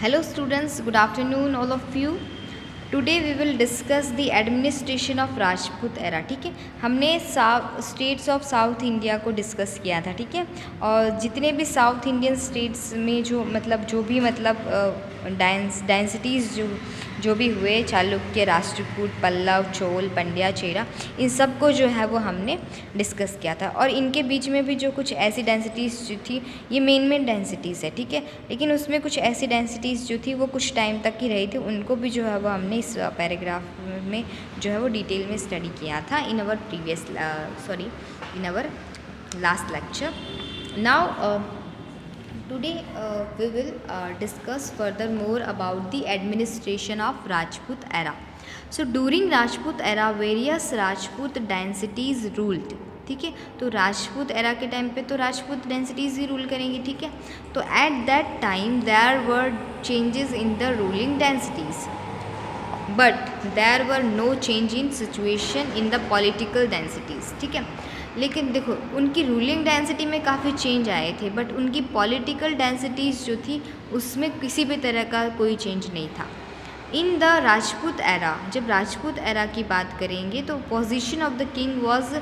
Hello students, good afternoon all of you. Today we will discuss the administration of Rajput era. ठीक है, हमने states of south India को discuss किया था. ठीक है, और जितने भी साउथ इंडियन स्टेट्स में जो भी डायनेसिटीज़ जो भी हुए, चालुक्य, राष्ट्रकूट, पल्लव, चोल, पंड्या, चेरा, इन सब को जो है वो हमने डिस्कस किया था. और इनके बीच में भी जो कुछ ऐसी डेंसिटीज़ जो थी, ये मेन डेंसिटीज़ है. ठीक है, लेकिन उसमें कुछ ऐसी डेंसिटीज़ जो थी वो कुछ टाइम तक ही रही थी. उनको भी जो है वो हमने इस पैराग्राफ में जो है वो डिटेल में स्टडी किया था in our last lecture. Now today we will discuss further more about the administration of Rajput era. So during Rajput era various Rajput densities ruled. ठीक है, तो राजपूत एरा के टाइम पे तो राजपूत डेंसिटीज़ ही रूल करेंगी. ठीक है, तो at that time there were changes in the ruling dynasties but there were no change in situation in the political dynasties. ठीक है, लेकिन देखो उनकी रूलिंग डेंसिटी में काफ़ी चेंज आए थे, बट उनकी पॉलिटिकल डेंसिटीज़ जो थी उसमें किसी भी तरह का कोई चेंज नहीं था. इन द राजपूत एरा, जब राजपूत एरा की बात करेंगे तो position of the king was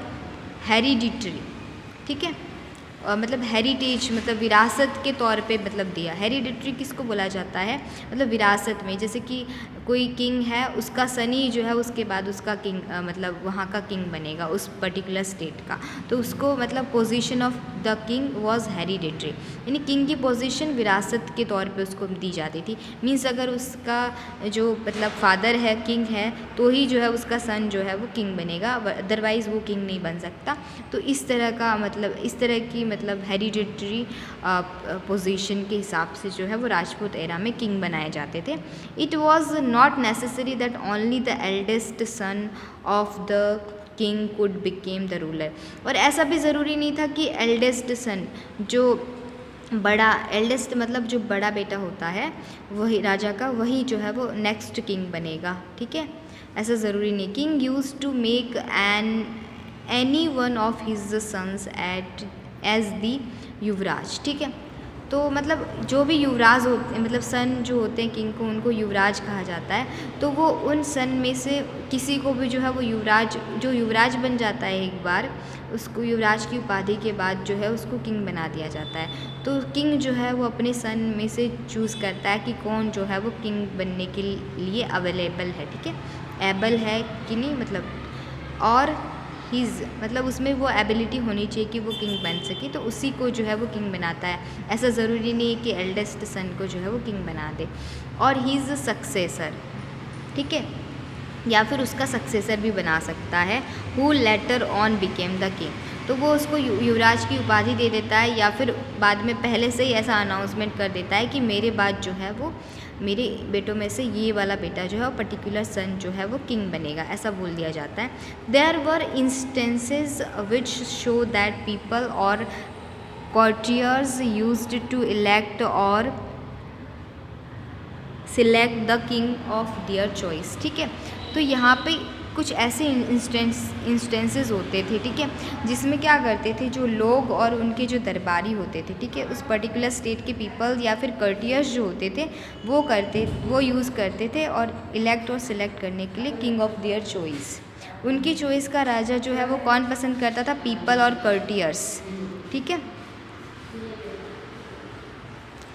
hereditary. ठीक है, मतलब हेरिटेज मतलब विरासत के तौर पे मतलब दिया. हेरिडिटरी किसको बोला जाता है, मतलब विरासत में. जैसे कि कोई किंग है, उसका सन ही जो है उसके बाद उसका किंग मतलब वहाँ का किंग बनेगा उस पर्टिकुलर स्टेट का, तो उसको मतलब position of the king was hereditary, यानी किंग की पोजीशन विरासत के तौर पे उसको दी जाती थी. मीन्स अगर उसका जो मतलब फादर है किंग है तो ही जो है उसका सन जो है वो किंग बनेगा, अदरवाइज़ वो किंग नहीं बन सकता. तो इस तरह का मतलब इस तरह की मतलब हेरिडिटरी पोजीशन के हिसाब से जो है वो राजपूत एरा में किंग बनाए जाते थे. It was not necessary that only the eldest son of the king could became the ruler. और ऐसा भी ज़रूरी नहीं था कि एल्डेस्ट सन जो बड़ा एल्डेस्ट मतलब जो बड़ा बेटा होता है वही राजा का, वही जो है वो नेक्स्ट किंग बनेगा. ठीक है, ऐसा ज़रूरी नहीं. King use to make any one of his sons as the yuvraj. ठीक है, तो मतलब जो भी युवराज होते हैं मतलब सन जो होते हैं किंग को, उनको युवराज कहा जाता है. तो वो उन सन में से किसी को भी जो है वो युवराज बन जाता है एक बार, उसको युवराज की उपाधि के बाद जो है उसको किंग बना दिया जाता है. तो किंग जो है वो अपने सन में से चूज़ करता है कि कौन जो है वो किंग बनने के लिए अवेलेबल है. ठीक है, एबल है कि नहीं मतलब, और हीज़ मतलब उसमें वो एबिलिटी होनी चाहिए कि वो किंग बन सके, तो उसी को जो है वो किंग बनाता है. ऐसा ज़रूरी नहीं है कि एल्डेस्ट सन को जो है वो किंग बना दे. और ही इज़ सक्सेसर. ठीक है, या फिर उसका सक्सेसर भी बना सकता है. Who later on became the king, तो वो उसको युवराज की उपाधि दे देता है, या फिर बाद में पहले से ही ऐसा अनाउंसमेंट कर देता है कि मेरे बाद जो है वो मेरे बेटों में से ये वाला बेटा जो है वो पर्टिकुलर सन जो है वो किंग बनेगा, ऐसा बोल दिया जाता है. There were instances which show that people और courtiers used to elect और select the king of their choice. ठीक है, तो यहाँ पे कुछ ऐसे इंस्टेंसेस होते थे. ठीक है, जिसमें क्या करते थे जो लोग और उनके जो दरबारी होते थे, ठीक है, उस पर्टिकुलर स्टेट के पीपल या फिर कर्टियर्स जो होते थे वो यूज़ करते थे और इलेक्ट और सिलेक्ट करने के लिए किंग ऑफ देयर चॉइस. उनकी चॉइस का राजा जो है वो कौन पसंद करता था, पीपल और कर्टियर्स. ठीक है,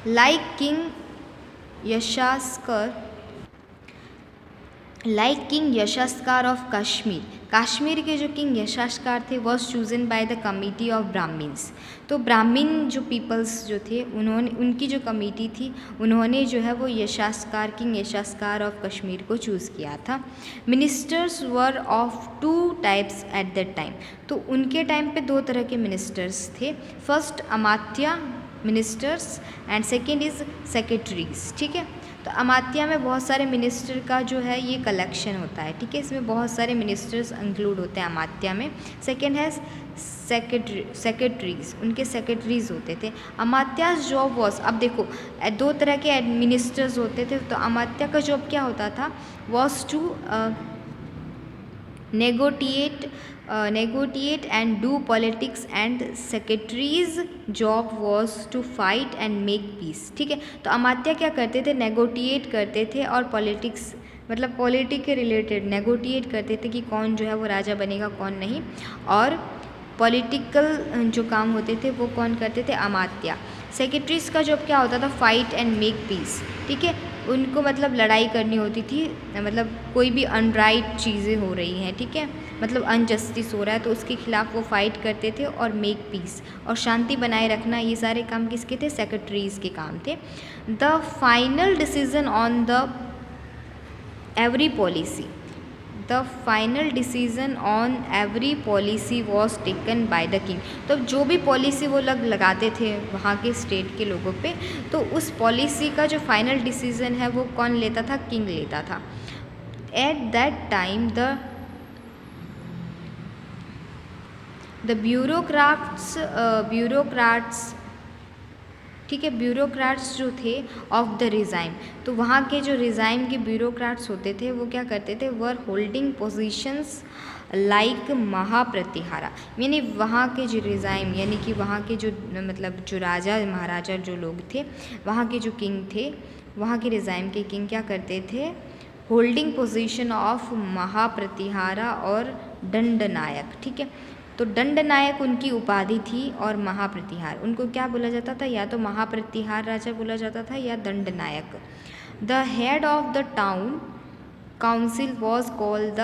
like king Yashaskar of Kashmir. Kashmir के जो किंग यशास्कर थे was chosen by the committee of Brahmins. तो ब्राह्मीण जो पीपल्स जो थे उनकी जो कमेटी थी उन्होंने जो है वो किंग यशास्कर ऑफ कश्मीर को चूज़ किया था. Ministers were of 2 types eight that time. तो उनके टाइम पे 2 तरह के मिनिस्टर्स थे. First Amatya ministers and second is secretaries. ठीक है, तो अमात्या में बहुत सारे मिनिस्टर का जो है ये कलेक्शन होता है. ठीक है, इसमें बहुत सारे मिनिस्टर्स इंक्लूड होते हैं अमात्या में. सेकेंड है सेक्रेटरीज, उनके सेक्रेटरीज होते थे. अमात्याज जॉब वॉज, अब देखो 2 तरह के मिनिस्टर्स होते थे. तो अमात्या का जॉब क्या होता था, was to negotiate and do politics, and secretary's job was to fight and make peace। ठीक है, तो अमात्य क्या करते थे, नेगोटिएट करते थे और पॉलिटिक्स मतलब पॉलिटिक के रिलेटेड नेगोटिएट करते थे कि कौन जो है वो राजा बनेगा कौन नहीं, और पॉलिटिकल जो काम होते थे वो कौन करते थे, अमात्य। सेक्रेटरीज का जॉब क्या होता था, फाइट एंड मेक पीस। ठीक है, उनको मतलब लड़ाई करनी होती थी, मतलब कोई भी अनराइट चीज़ें हो रही हैं, ठीक है, मतलब अनजस्टिस हो रहा है तो उसके खिलाफ वो फाइट करते थे, और मेक पीस और शांति बनाए रखना, ये सारे काम किसके थे, सेक्रेटरीज के काम थे। The final decision on the every policy, the final decision on every policy was taken by the king. तो जो भी पॉलिसी वो लगाते थे वहाँ के स्टेट के लोगों पे, तो उस पॉलिसी का जो फाइनल डिसीजन है वो कौन लेता था, किंग लेता था। एट दैट टाइम द ब्यूरोक्राट्स ठीक है, ब्यूरोक्राट्स जो थे ऑफ द रिज़ाइम, तो वहाँ के जो रिज़ाइम के ब्यूरोक्राट्स होते थे वो क्या करते थे, वर होल्डिंग पोजीशंस लाइक महाप्रतिहारा, यानी वहाँ के जो रिज़ाइम यानी कि वहाँ के जो मतलब जो राजा महाराजा जो लोग थे, वहाँ के जो किंग थे, वहाँ के रिज़ाइम के किंग क्या करते थे, होल्डिंग पोजीशन ऑफ महाप्रतिहारा और दंडनायक। ठीक है, तो दंडनायक उनकी उपाधि थी और महाप्रतिहार उनको क्या बोला जाता था, या तो महाप्रतिहार राजा बोला जाता था या दंडनायक। The head of the town council was called the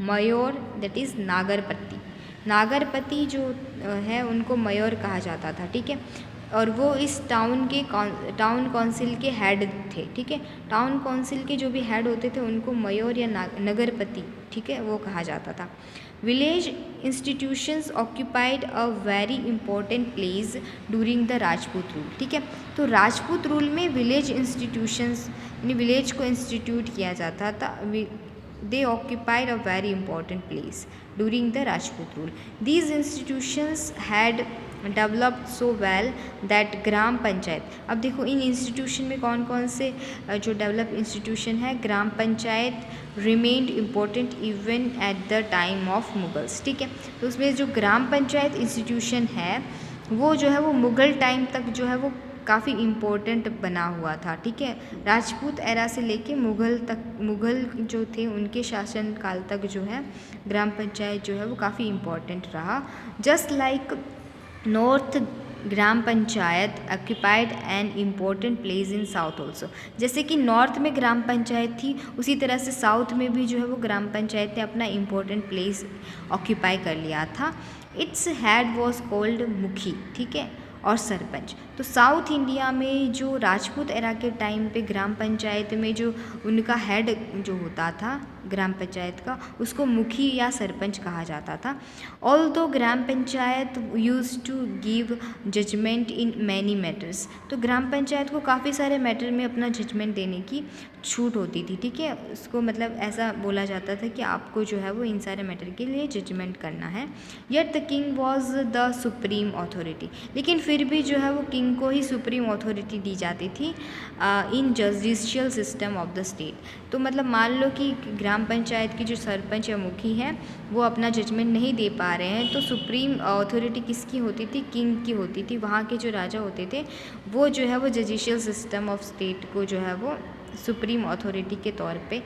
mayor, that is nagarpati. नागरपति जो है उनको मयोर कहा जाता था। ठीक है, और वो इस टाउन काउंसिल के हेड थे। ठीक है, टाउन काउंसिल के जो भी हेड होते थे उनको मयोर या नगरपति, ठीक है, वो कहा जाता था। Village institutions occupied a very important place during the Rajput rule. ठीक है, तो राजपूत रूल में विलेज इंस्टीट्यूशंस यानी विलेज को इंस्टीट्यूट किया जाता था, they occupied a very important place during the Rajput rule. These institutions had developed so well that ग्राम पंचायत, अब देखो इन इंस्टीट्यूशन में कौन कौन से जो डेवलप इंस्टीट्यूशन है, gram panchayat remained important even at the time of Mughals. ठीक है, तो उसमें जो ग्राम पंचायत इंस्टीट्यूशन है वो जो है वो मुग़ल टाइम तक जो है वो काफ़ी इम्पोर्टेंट बना हुआ था। ठीक है, राजपूत एरा से लेके मुग़ल जो थे उनके शासन काल तक जो है ग्राम पंचायत जो है वो काफ़ी इम्पोर्टेंट रहा। Just like north gram panchayat occupied an important place in south also, जैसे कि नॉर्थ में ग्राम पंचायत थी उसी तरह से साउथ में भी जो है वो ग्राम पंचायत ने अपना इम्पोर्टेंट प्लेस ऑक्यूपाई कर लिया था। इट्स हेड वॉज कॉल्ड मुखी। ठीक है, और सरपंच, तो साउथ इंडिया में जो राजपूत एरा के टाइम पे ग्राम पंचायत में जो उनका हेड जो होता था ग्राम पंचायत का, उसको मुखी या सरपंच कहा जाता था। Although gram panchayat use to give judgement in many matters, तो ग्राम पंचायत को काफ़ी सारे मैटर में अपना जजमेंट देने की छूट होती थी। ठीक है, उसको मतलब ऐसा बोला जाता था कि आपको जो है वो इन सारे मैटर के लिए जजमेंट करना है। Yet the king was the supreme authority, लेकिन फिर भी जो है वो किंग को ही सुप्रीम अथॉरिटी दी जाती थी इन जजुडिशियल सिस्टम ऑफ द स्टेट। तो मतलब मान लो कि ग्राम पंचायत की जो सरपंच या मुखी हैं वो अपना जजमेंट नहीं दे पा रहे हैं, तो सुप्रीम अथॉरिटी किसकी होती थी, किंग की होती थी। वहाँ के जो राजा होते थे वो जो है वो जजुडिशियल सिस्टम ऑफ स्टेट को जो है वो सुप्रीम अथॉरिटी के तौर पे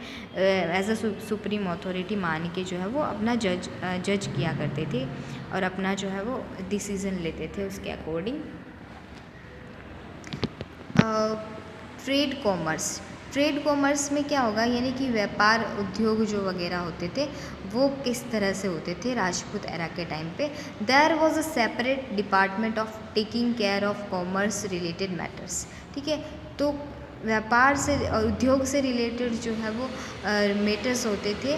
एज अ सुप्रीम अथॉरिटी मान के जो है वो अपना जज किया करते थे और अपना जो है वो डिसीज़न लेते थे उसके अकॉर्डिंग। ट्रेड कॉमर्स में क्या होगा, यानी कि व्यापार उद्योग जो वगैरह होते थे वो किस तरह से होते थे राजपूत एरा के टाइम पे। There was a separate department of taking care of commerce related matters. ठीक है, तो व्यापार से उद्योग से रिलेटेड जो है वो मैटर्स होते थे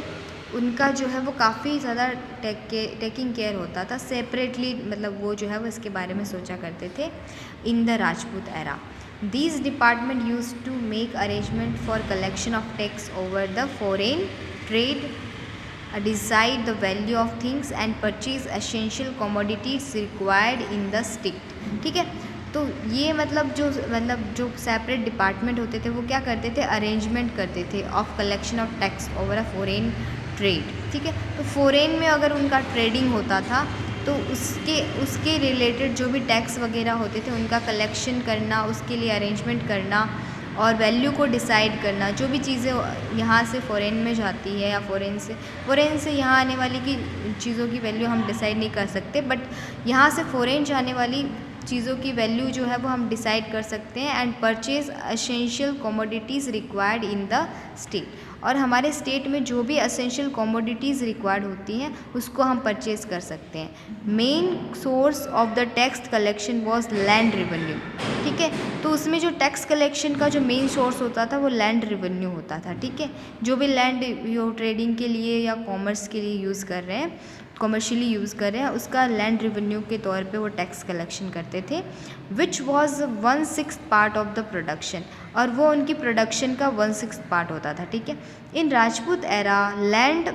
उनका जो है वो काफ़ी ज़्यादा टेकिंग केयर होता था सेपरेटली, मतलब वो जो है वो इसके बारे में सोचा करते थे in the Rajput era. These department used to make arrangement for collection of tax over the foreign trade, decide the value of things and purchase essential commodities required in the state। ठीक है, तो ये मतलब जो सेपरेट डिपार्टमेंट होते थे वो क्या करते थे, अरेंजमेंट करते थे of collection of tax over a foreign trade, ठीक है। तो फॉरेन में अगर उनका ट्रेडिंग होता था तो उसके रिलेटेड जो भी टैक्स वगैरह होते थे उनका कलेक्शन करना, उसके लिए अरेंजमेंट करना और वैल्यू को डिसाइड करना, जो भी चीज़ें यहाँ से फ़ॉरेन में जाती है या फ़ॉरेन से यहाँ आने वाली की चीज़ों की वैल्यू हम डिसाइड नहीं कर सकते, बट यहाँ से फ़ॉरेन जाने वाली चीज़ों की वैल्यू जो है वो हम डिसाइड कर सकते हैं। And purchase essential commodities required in the state, और हमारे स्टेट में जो भी एसेंशियल कमोडिटीज़ रिक्वायर्ड होती हैं उसको हम परचेज़ कर सकते हैं। Main source of the tax collection was land revenue, ठीक है। तो उसमें जो टैक्स कलेक्शन का जो मेन सोर्स होता था वो लैंड रेवेन्यू होता था, ठीक है। जो भी लैंड यो ट्रेडिंग के लिए या कॉमर्स के लिए यूज़ कर रहे हैं, कमर्शियली यूज़ कर रहे हैं, उसका लैंड रेवेन्यू के तौर पे वो टैक्स कलेक्शन करते थे, which was 1/6 part of the production, और वो उनकी प्रोडक्शन का 1/6 पार्ट होता था, ठीक है। In Rajput era land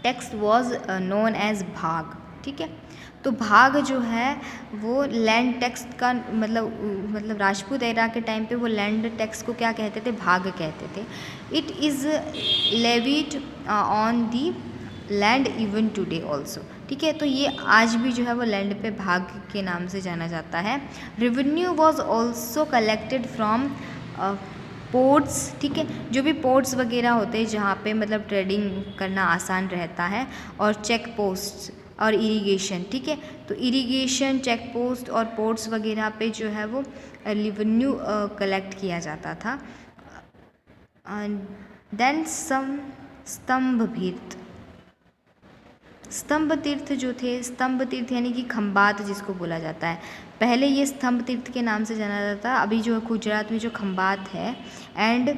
tax was known as bhag, ठीक है। तो भाग जो है वो लैंड टैक्स का मतलब राजपूत एरा के टाइम पे वो लैंड टैक्स को क्या कहते थे, भाग कहते थे। It is levied on the land even today also, ठीक है। तो ये आज भी जो है वो लैंड पे भाग के नाम से जाना जाता है। Revenue was also collected from ports, ठीक है। जो भी पोर्ट्स वगैरह होते हैं जहाँ पे मतलब ट्रेडिंग करना आसान रहता है, और चेक पोस्ट और इरिगेशन, ठीक है। तो इरिगेशन, चेक पोस्ट और पोर्ट्स वगैरह पे जो है वो रेवेन्यू कलेक्ट किया जाता था। देन स्तंभ तीर्थ जो थे, स्तंभ तीर्थ यानी कि खंबात जिसको बोला जाता है, पहले ये स्तंभ तीर्थ के नाम से जाना जाता है, अभी जो गुजरात में जो खंबात है। एंड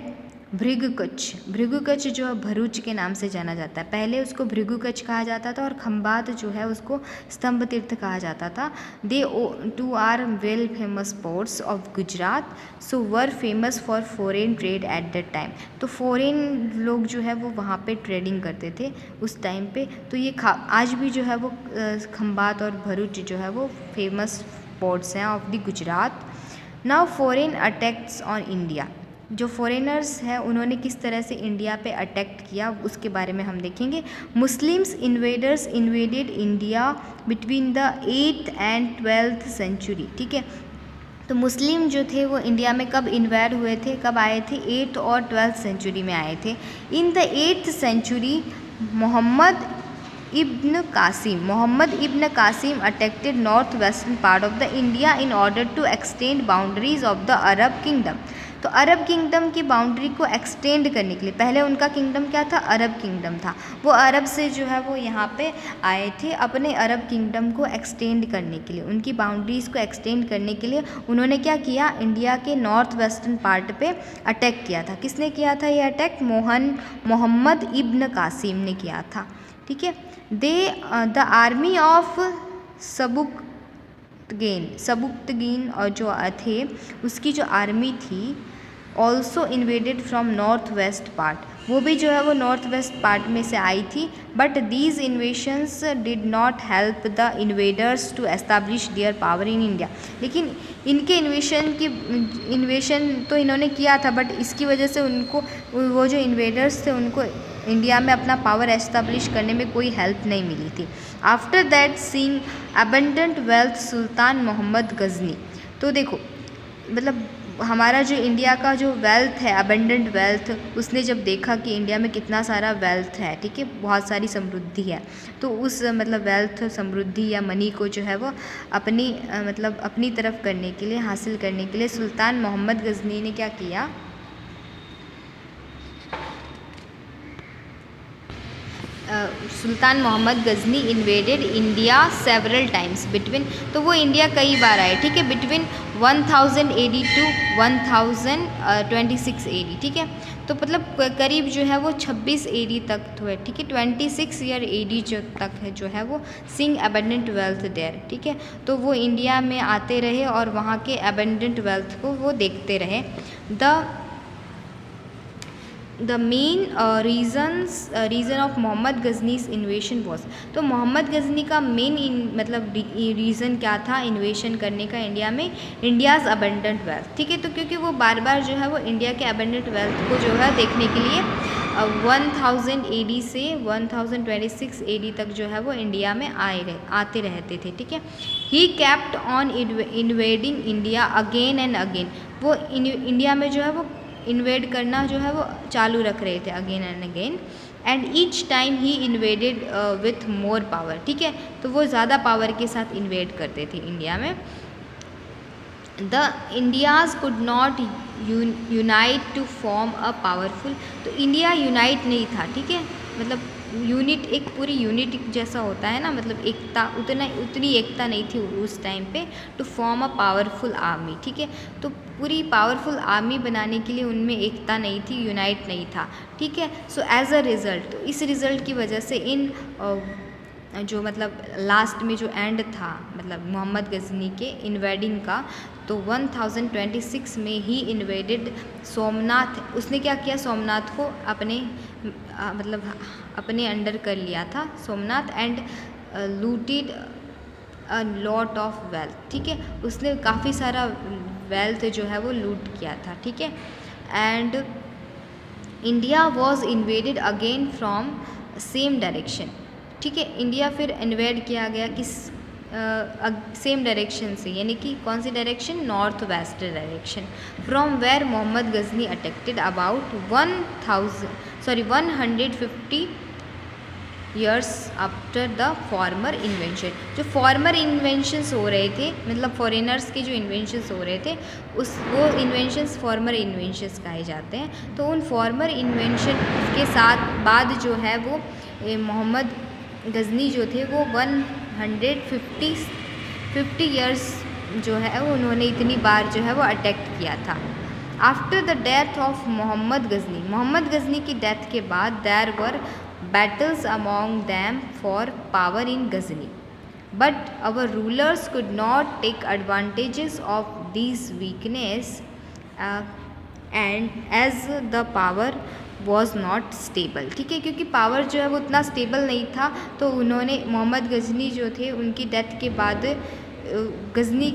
भृगुकच्छ जो भरूच के नाम से जाना जाता है, पहले उसको भृगुकच्छ कहा जाता था और खंबात जो है उसको स्तंभ तीर्थ कहा जाता था। They two are well famous ports of Gujarat, so were famous for foreign trade at that time. तो फॉरेन लोग जो है वो वहाँ पे ट्रेडिंग करते थे उस टाइम पे। तो ये आज भी जो है वो खंबात और भरूच जो है वो फेमस पोर्ट्स हैं of the Gujarat. Now foreign attacks on India, जो फॉरेनर्स हैं उन्होंने किस तरह से इंडिया पे अटैक किया उसके बारे में हम देखेंगे। Muslims invaders invaded India between the 8th and 12th century, ठीक है। तो मुस्लिम जो थे वो इंडिया में कब इन्वेड हुए थे, कब आए थे, 8th और 12th सेंचुरी में आए थे। In the 8th century Mohammad ibn Qasim attacked north western part of the India in order to extend boundaries of the Arab kingdom. तो अरब किंगडम की बाउंड्री को एक्सटेंड करने के लिए, पहले उनका किंगडम क्या था, अरब किंगडम था, वो अरब से जो है वो यहाँ पे आए थे अपने अरब किंगडम को एक्सटेंड करने के लिए, उनकी बाउंड्रीज़ को एक्सटेंड करने के लिए उन्होंने क्या किया, इंडिया के नॉर्थ वेस्टर्न पार्ट पे अटैक किया था। किसने किया था ये अटैक, मोहम्मद इब्न कासिम ने किया था, ठीक है। द आर्मी ऑफ सबुक्तगीन और जो थे उसकी जो आर्मी थी also invaded from north west part, वो भी जो है वो नॉर्थ वेस्ट पार्ट में से आई थी। But these invasions did not help the invaders to establish their power in India. लेकिन इनके इन्वेशन तो इन्होंने किया था, बट इसकी वजह से उनको, वो जो इन्वेडर्स थे उनको इंडिया में अपना पावर एस्टैब्लिश करने में कोई हेल्प नहीं मिली थी। After that seeing abundant wealth sultan Mohammad Ghazni, तो देखो मतलब हमारा जो इंडिया का जो वेल्थ है, अबंडेंट वेल्थ, उसने जब देखा कि इंडिया में कितना सारा वेल्थ है, ठीक है, बहुत सारी समृद्धि है, तो उस मतलब वेल्थ, समृद्धि या मनी को जो है वो अपनी तरफ करने के लिए, हासिल करने के लिए सुल्तान मोहम्मद गजनी ने क्या किया, सुल्तान Mohammad Ghazni invaded India several times between, तो वो इंडिया कई बार आए, ठीक है, बिटवीन 1000 AD टू 1026 AD, ठीक है। तो मतलब करीब जो है वो 26 AD तक हुए, ठीक है, 26 ईयर AD जो तक है जो है वो सिंग अबंडेंट वेल्थ देयर, ठीक है। तो वो इंडिया में आते रहे और वहाँ के अबंडेंट वेल्थ को वो देखते रहे। The main reason of Mohammad Ghazni's invasion was, तो मोहम्मद गजनी का मेन रीज़न क्या था इन्वेशन करने का इंडिया में, इंडियाज़ अबंडेंट वेल्थ, ठीक है। तो क्योंकि वो बार बार जो है वो इंडिया के अबंडेंट वेल्थ को जो है देखने के लिए 1000 AD से 1026 AD तक जो है वो इंडिया में आते रहते थे, ठीक है। He kept on invading India again and again, वो इंडिया में जो है वो इन्वेड करना जो है वो चालू रख रहे थे again and again, and each time he invaded with more power, ठीक है। तो वो ज़्यादा पावर के साथ इन्वेड करते थे इंडिया में। The Indias could not unite to form a powerful, तो इंडिया यूनाइट नहीं था, ठीक है। मतलब यूनिट, एक पूरी यूनिट जैसा होता है ना, मतलब एकता, उतनी एकता नहीं थी उस टाइम पे to form a powerful army, ठीक है। तो पूरी पावरफुल आर्मी बनाने के लिए उनमें एकता नहीं थी, यूनाइट नहीं था, ठीक है। सो एज अ रिज़ल्ट, तो इस रिज़ल्ट की वजह से इन जो मतलब लास्ट में जो एंड था मतलब मोहम्मद गजनी के इन्वेडिंग का, तो 1026 में ही इन्वेडेड सोमनाथ। उसने क्या किया, सोमनाथ को अपने मतलब अपने अंडर कर लिया था Somnath, and looted a lot of wealth, ठीक है। उसने काफ़ी सारा वेल्थ जो है वो लूट किया था, ठीक है। And India was invaded again from same direction, ठीक है। इंडिया फिर इन्वेड किया गया किस सेम डायरेक्शन से, यानी कि कौन सी direction, north west direction, from where Mohammad Ghazni attacked about 150 years after the former invention. जो फॉर्मर इन्वेंशंस हो रहे थे, मतलब फॉरेनर्स के जो इन्वेंशंस हो रहे थे, वो इन्वेंशंस फॉर्मर इन्वेंशंस कहे जाते हैं। तो उन फॉर्मर इन्वेंशन के साथ बाद जो है वो मोहम्मद गजनी जो थे वो 150 ईयर्स जो है वो उन्होंने इतनी बार जो है वो अटैक किया था। After the death of Mohammad Ghazni की डेथ के बाद there were battles among them for power in Ghazni, but our rulers could not take advantages of these weakness, and as the power was not stable, ठीक है। क्योंकि power जो है वो उतना स्टेबल नहीं था, तो उन्होंने मोहम्मद गजनी जो थे उनकी डेथ के बाद गजनी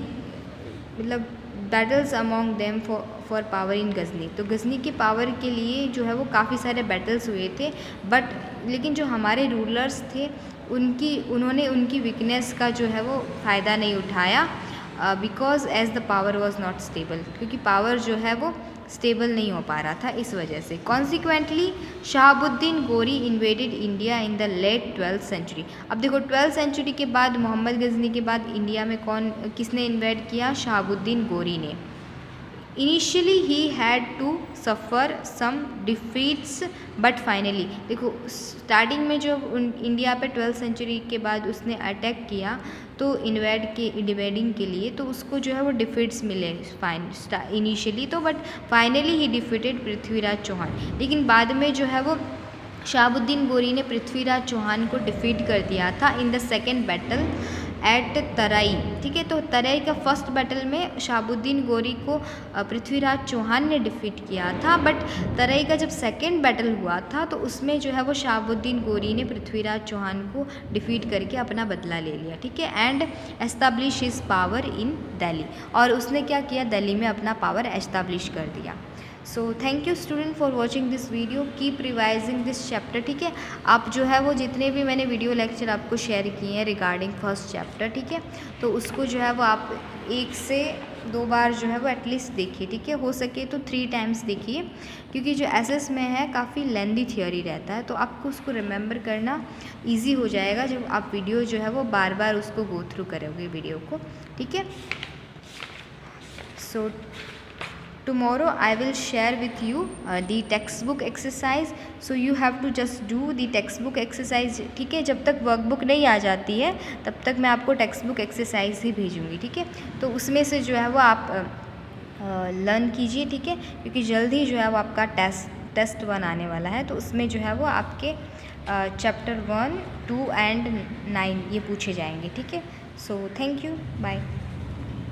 मतलब battles among them for power in Ghazni, तो गजनी के पावर के लिए जो है वो काफ़ी सारे बैटल्स हुए थे, बट लेकिन जो हमारे रूलर्स थे उन्होंने उनकी वीकनेस का जो है वो फ़ायदा नहीं उठाया, because as the power was not stable, क्योंकि पावर जो है वो स्टेबल नहीं हो पा रहा था इस वजह से। Consequently Shahabuddin Ghori invaded India in the late 12th century. अब देखो 12th सेंचुरी के बाद मोहम्मद गजनी के बाद इंडिया में किसने इन्वेड किया, शहाबुद्दीन गोरी ने। Initially he had to suffer some defeats but finally, देखो स्टार्टिंग में जो इंडिया पे 12th सेंचुरी के बाद उसने अटैक किया तो इन्वेडिंग के लिए, तो उसको जो है वो डिफीट्स मिले इनिशियली तो, but finally he defeated Prithviraj Chauhan. लेकिन बाद में जो है वो शहाबुद्दीन गोरी ने पृथ्वीराज चौहान को डिफीट कर दिया था in the second battle at Tarai, ठीक है। तो तराई का फर्स्ट बैटल में शहाबुद्दीन गोरी को पृथ्वीराज चौहान ने डिफीट किया था, बट तराई का जब सेकेंड बैटल हुआ था तो उसमें जो है वो शहाबुद्दीन गोरी ने पृथ्वीराज चौहान को डिफीट करके अपना बदला ले लिया, ठीक है। And establish his power in Delhi, और उसने क्या किया, दिल्ली में अपना पावर एस्टैब्लिश कर दिया। सो thank you student for watching this video, keep revising this chapter, ठीक है। आप जो है वो जितने भी मैंने वीडियो लेक्चर आपको शेयर किए हैं रिगार्डिंग फर्स्ट चैप्टर, ठीक है, तो उसको जो है वो आप 1 से 2 बार जो है वो एटलीस्ट देखिए, ठीक है। हो सके तो 3 टाइम्स देखिए, क्योंकि जो एसएस में है काफ़ी लेंदी थियोरी रहता है, तो आपको उसको रिमेंबर करना ईजी हो जाएगा जब आप वीडियो जो है वो बार बार उसको गो थ्रू करोगे वीडियो को, ठीक है। सो tomorrow I will share with you the textbook exercise, so you have to just do the textbook exercise, ठीक है। जब तक वर्कबुक नहीं आ जाती है तब तक मैं आपको टेक्स्ट एक्सरसाइज ही भेजूँगी, ठीक है। तो उसमें से जो है वो आप लर्न कीजिए, ठीक है, क्योंकि जल्द ही जो है वो आपका टेस्ट 1 आने वाला है, तो उसमें जो है वो आपके चैप्टर 1, 2 एंड 9 ये पूछे जाएंगे, ठीक है। So thank you, bye.